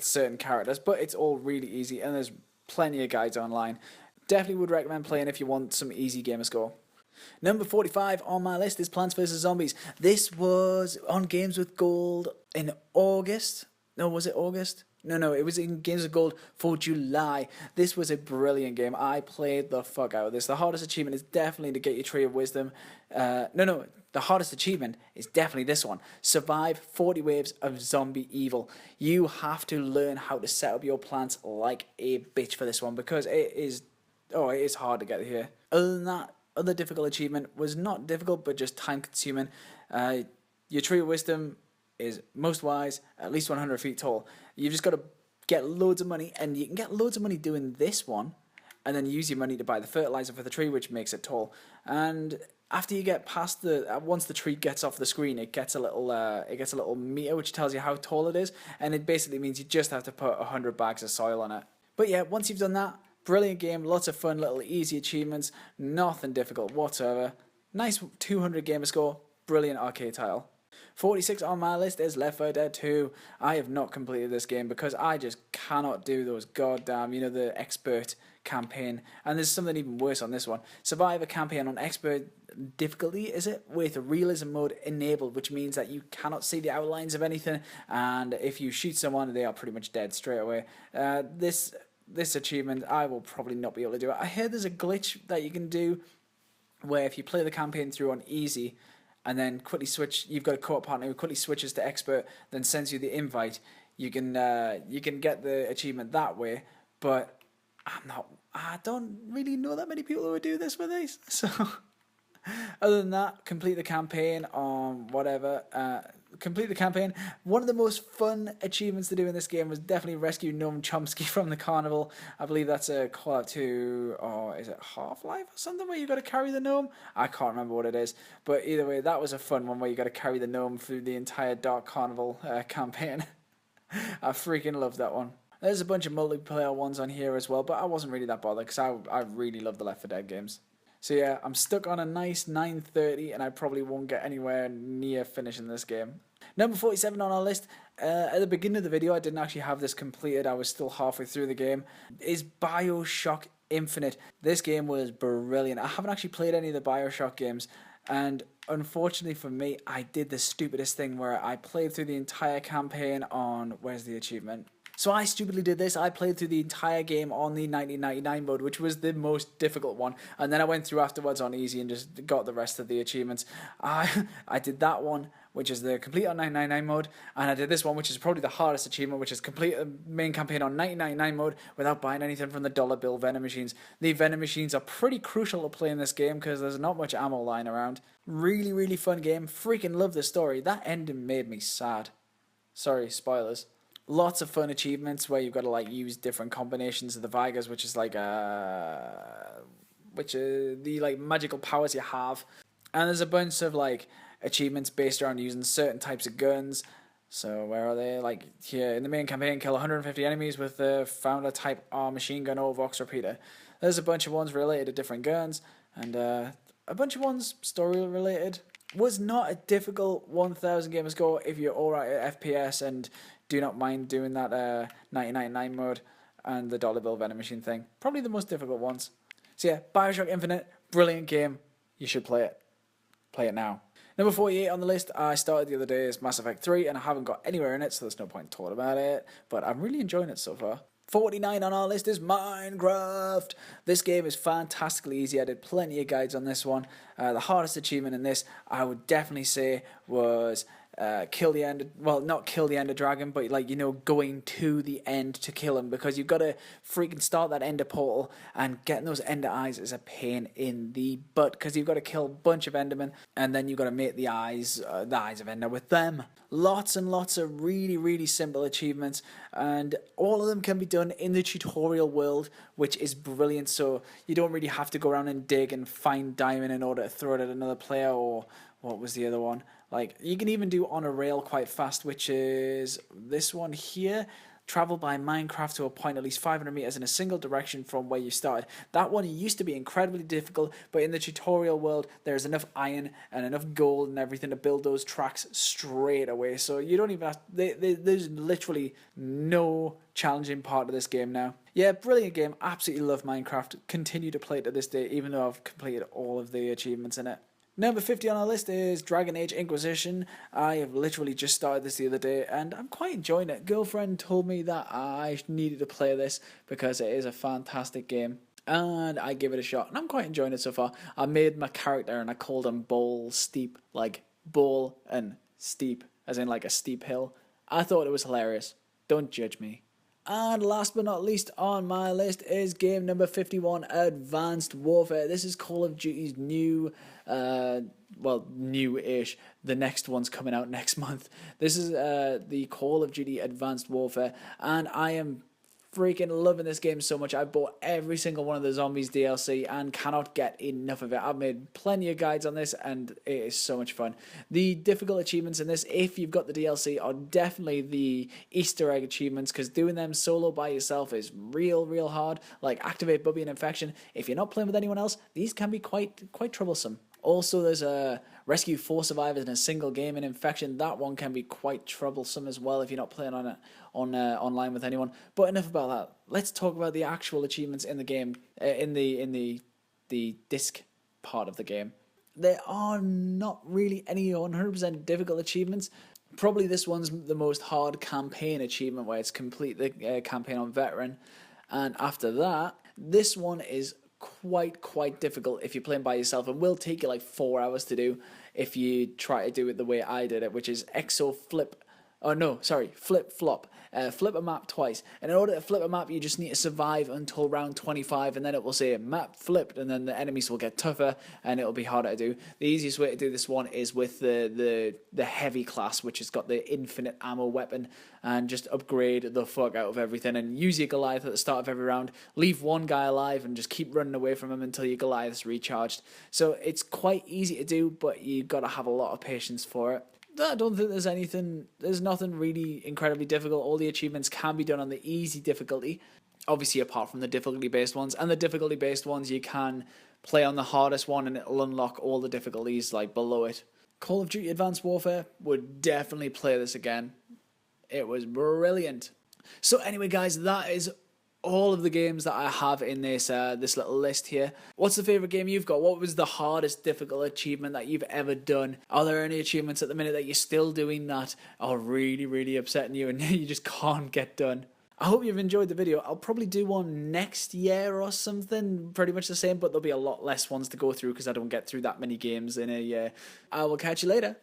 certain characters. But it's all really easy, and there's plenty of guides online. Definitely would recommend playing if you want some easy Gamerscore. Number 45 on my list is Plants vs. Zombies. This was on Games with Gold in August. No, was it August? No, it was in Games of Gold for July. This was a brilliant game. I played the fuck out of this. The hardest achievement is definitely to get your Tree of Wisdom. No, the hardest achievement is definitely this one. Survive 40 waves of zombie evil. You have to learn how to set up your plants like a bitch for this one because it is hard to get here. Other than that, other difficult achievement was not difficult but just time consuming. Your Tree of Wisdom is most wise, at least 100 feet tall. You've just got to get loads of money, and you can get loads of money doing this one, and then use your money to buy the fertilizer for the tree, which makes it tall. And after you get past once the tree gets off the screen, it gets a little meter which tells you how tall it is, and it basically means you just have to put 100 bags of soil on it. But yeah, once you've done that, brilliant game, lots of fun, little easy achievements, nothing difficult whatsoever. Nice 200 gamer score, brilliant arcade title. 46 on my list is Left 4 Dead 2. I have not completed this game because I just cannot do those goddamn, the expert campaign. And there's something even worse on this one. Survive a campaign on expert difficulty, is it? With realism mode enabled, which means that you cannot see the outlines of anything. And if you shoot someone, they are pretty much dead straight away. This achievement, I will probably not be able to do it. I heard there's a glitch that you can do where if you play the campaign through on easy, and then quickly switch, you've got a co-op partner who quickly switches to expert, then sends you the invite, you can get the achievement that way, but I don't really know that many people who would do this with these, so other than that, complete the campaign on whatever, complete the campaign. One of the most fun achievements to do in this game was definitely rescue Noam Chomsky from the carnival. I believe that's a call out to, is it Half-Life or something where you got to carry the gnome? I can't remember what it is, but either way, that was a fun one where you got to carry the gnome through the entire Dark Carnival campaign. I freaking love that one. There's a bunch of multiplayer ones on here as well, but I wasn't really that bothered because I really love the Left 4 Dead games. So yeah, I'm stuck on a nice 930 and I probably won't get anywhere near finishing this game. Number 47 on our list, at the beginning of the video I didn't actually have this completed, I was still halfway through the game, is BioShock Infinite. This game was brilliant. I haven't actually played any of the BioShock games, and unfortunately for me, I did the stupidest thing where I played through the entire campaign on, where's the achievement? So I stupidly did this. I played through the entire game on the 1999 mode, which was the most difficult one. And then I went through afterwards on easy and just got the rest of the achievements. I did that one, which is the complete on 999 mode. And I did this one, which is probably the hardest achievement, which is complete the main campaign on 1999 mode without buying anything from the dollar bill vending machines. The vending machines are pretty crucial to play in this game because there's not much ammo lying around. Really, really fun game. Freaking love the story. That ending made me sad. Sorry, spoilers. Lots of fun achievements where you've got to use different combinations of the Vigors, which is the magical powers you have. And there's a bunch of achievements based around using certain types of guns. So where are they? Here in the main campaign, kill 150 enemies with the Founder Type R machine gun or Vox repeater. There's a bunch of ones related to different guns, and a bunch of ones story related. Was not a difficult 1000 gamer score if you're alright at FPS and do not mind doing that 1999 mode and the dollar bill vending machine thing. Probably the most difficult ones. So yeah, BioShock Infinite, brilliant game. You should play it. Play it now. Number 48 on the list, I started the other day, is Mass Effect 3, and I haven't got anywhere in it, so there's no point talking about it, but I'm really enjoying it so far. 49 on our list is Minecraft. This game is fantastically easy. I did plenty of guides on this one. The hardest achievement in this, I would definitely say, was kill the ender, well, not kill the ender dragon, but going to the end to kill him, because you've got to freaking start that ender portal, and getting those ender eyes is a pain in the butt, because you've got to kill a bunch of endermen, and then you've got to make the eyes of ender with them. Lots and lots of really, really simple achievements, and all of them can be done in the tutorial world, which is brilliant, so you don't really have to go around and dig and find diamond in order to throw it at another player, or what was the other one? You can even do on a rail quite fast, which is this one here. Travel by Minecraft to a point at least 500 meters in a single direction from where you started. That one used to be incredibly difficult, but in the tutorial world, there's enough iron and enough gold and everything to build those tracks straight away. So you don't even have, there's literally no challenging part of this game now. Yeah, brilliant game. Absolutely love Minecraft. Continue to play it to this day, even though I've completed all of the achievements in it. Number 50 on our list is Dragon Age Inquisition. I have literally just started this the other day and I'm quite enjoying it. Girlfriend told me that I needed to play this because it is a fantastic game. And I give it a shot and I'm quite enjoying it so far. I made my character and I called him Bowl Steep, like bowl and steep, as in like a steep hill. I thought it was hilarious. Don't judge me. And last but not least on my list is game number 51, Advanced Warfare. This is Call of Duty's new, new-ish. The next one's coming out next month. This is the Call of Duty Advanced Warfare, and I am freaking loving this game so much. I bought every single one of the Zombies DLC and cannot get enough of it. I've made plenty of guides on this and it is so much fun. The difficult achievements in this, if you've got the DLC, are definitely the Easter egg achievements, because doing them solo by yourself is real hard. Like Activate Bubby and Infection. If you're not playing with anyone else, these can be quite troublesome. Also, there's a Rescue 4 Survivors in a single game in Infection. That one can be quite troublesome as well if you're not playing on it online with anyone. But enough about that. Let's talk about the actual achievements in the game, in the disc part of the game. There are not really any 100% difficult achievements. Probably this one's the most hard campaign achievement, where it's complete the campaign on Veteran. And after that, this one is quite difficult if you're playing by yourself, and will take you like 4 hours to do if you try to do it the way I did it, which is flip flop. Flip a map twice, and in order to flip a map you just need to survive until round 25, and then it will say map flipped, and then the enemies will get tougher and it'll be harder to do. The easiest way to do this one is with the heavy class, which has got the infinite ammo weapon, and just upgrade the fuck out of everything and use your Goliath at the start of every round. Leave one guy alive and just keep running away from him until your Goliath's recharged. So it's quite easy to do, but you've got to have a lot of patience for it. I don't think there's nothing really incredibly difficult. All the achievements can be done on the easy difficulty, obviously apart from the difficulty based ones, and the difficulty based ones you can play on the hardest one and it'll unlock all the difficulties like below it. Call of Duty Advanced Warfare, would definitely play this again. It was brilliant. So anyway guys, that is all of the games that I have in this little list here. What's the favourite game you've got? What was the hardest difficult achievement that you've ever done? Are there any achievements at the minute that you're still doing that are really upsetting you and you just can't get done? I hope you've enjoyed the video. I'll probably do one next year or something, pretty much the same, but there'll be a lot less ones to go through because I don't get through that many games in a year. I will catch you later.